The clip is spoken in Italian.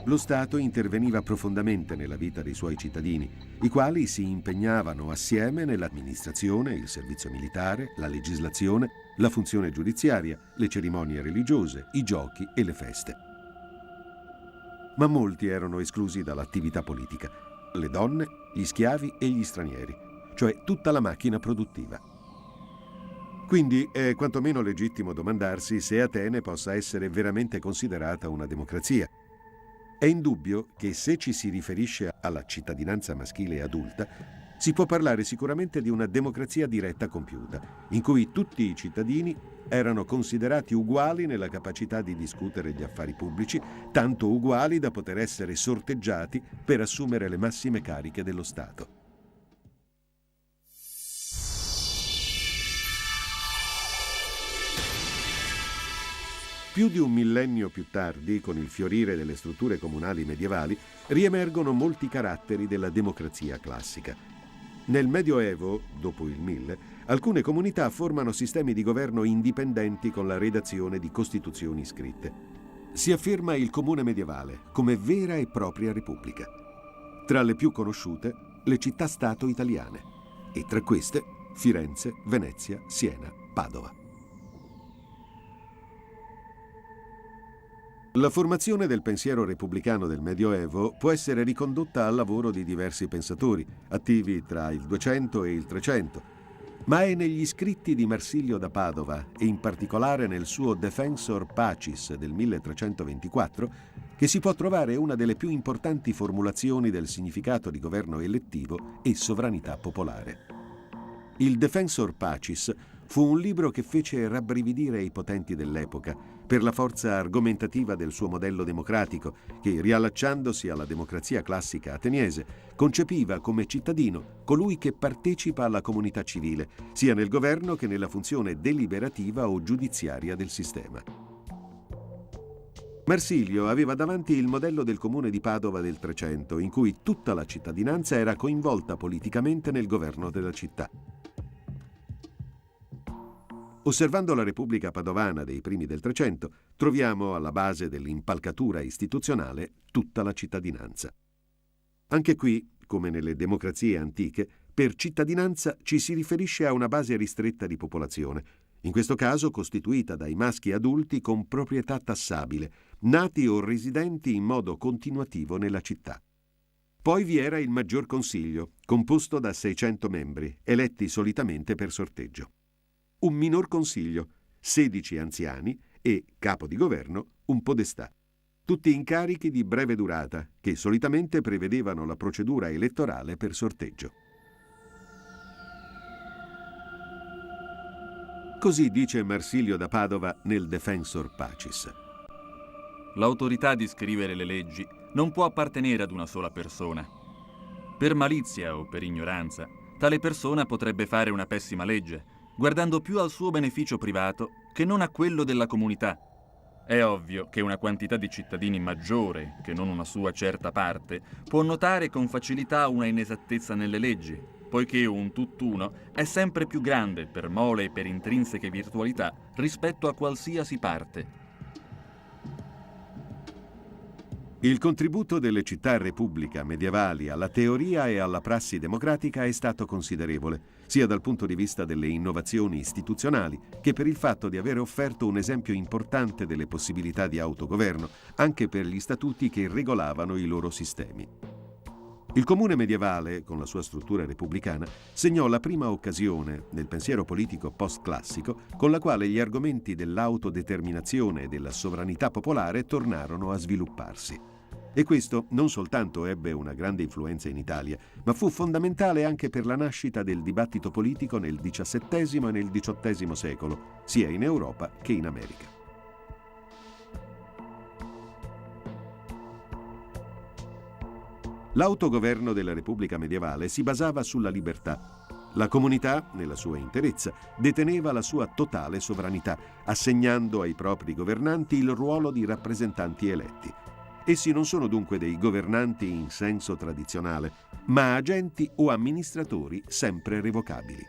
lo Stato interveniva profondamente nella vita dei suoi cittadini, i quali si impegnavano assieme nell'amministrazione, il servizio militare, la legislazione, la funzione giudiziaria, le cerimonie religiose, i giochi e le feste. Ma molti erano esclusi dall'attività politica: le donne, gli schiavi e gli stranieri, cioè tutta la macchina produttiva. Quindi è quantomeno legittimo domandarsi se Atene possa essere veramente considerata una democrazia. È indubbio che se ci si riferisce alla cittadinanza maschile adulta, si può parlare sicuramente di una democrazia diretta compiuta, in cui tutti i cittadini erano considerati uguali nella capacità di discutere gli affari pubblici, tanto uguali da poter essere sorteggiati per assumere le massime cariche dello Stato. Più di un millennio più tardi, con il fiorire delle strutture comunali medievali, riemergono molti caratteri della democrazia classica. Nel Medioevo, dopo il 1000, alcune comunità formano sistemi di governo indipendenti con la redazione di costituzioni scritte. Si afferma il comune medievale come vera e propria repubblica. Tra le più conosciute, le città-stato italiane, e tra queste Firenze, Venezia, Siena, Padova. La formazione del pensiero repubblicano del Medioevo può essere ricondotta al lavoro di diversi pensatori, attivi tra il 200 e il 300, ma è negli scritti di Marsilio da Padova, e in particolare nel suo Defensor Pacis del 1324, che si può trovare una delle più importanti formulazioni del significato di governo elettivo e sovranità popolare. Il Defensor Pacis fu un libro che fece rabbrividire i potenti dell'epoca per la forza argomentativa del suo modello democratico che, riallacciandosi alla democrazia classica ateniese, concepiva come cittadino colui che partecipa alla comunità civile, sia nel governo che nella funzione deliberativa o giudiziaria del sistema. Marsilio aveva davanti il modello del comune di Padova del 300, in cui tutta la cittadinanza era coinvolta politicamente nel governo della città. Osservando la Repubblica Padovana dei primi del 300, troviamo alla base dell'impalcatura istituzionale tutta la cittadinanza. Anche qui, come nelle democrazie antiche, per cittadinanza ci si riferisce a una base ristretta di popolazione, in questo caso costituita dai maschi adulti con proprietà tassabile, nati o residenti in modo continuativo nella città. Poi vi era il Maggior Consiglio, composto da 600 membri, eletti solitamente per sorteggio. Un minor consiglio, 16 anziani e, capo di governo, un podestà. Tutti incarichi di breve durata, che solitamente prevedevano la procedura elettorale per sorteggio. Così dice Marsilio da Padova nel Defensor Pacis. L'autorità di scrivere le leggi non può appartenere ad una sola persona. Per malizia o per ignoranza, tale persona potrebbe fare una pessima legge, guardando più al suo beneficio privato che non a quello della comunità. È ovvio che una quantità di cittadini maggiore, che non una sua certa parte, può notare con facilità una inesattezza nelle leggi, poiché un tutt'uno è sempre più grande per mole e per intrinseche virtualità rispetto a qualsiasi parte. Il contributo delle città repubblica medievali alla teoria e alla prassi democratica è stato considerevole, sia dal punto di vista delle innovazioni istituzionali che per il fatto di aver offerto un esempio importante delle possibilità di autogoverno, anche per gli statuti che regolavano i loro sistemi. Il comune medievale, con la sua struttura repubblicana, segnò la prima occasione, nel pensiero politico post-classico, con la quale gli argomenti dell'autodeterminazione e della sovranità popolare tornarono a svilupparsi. E questo non soltanto ebbe una grande influenza in Italia, ma fu fondamentale anche per la nascita del dibattito politico nel XVII e nel XVIII secolo, sia in Europa che in America. L'autogoverno della Repubblica medievale si basava sulla libertà. La comunità, nella sua interezza, deteneva la sua totale sovranità, assegnando ai propri governanti il ruolo di rappresentanti eletti. Essi non sono dunque dei governanti in senso tradizionale, ma agenti o amministratori sempre revocabili.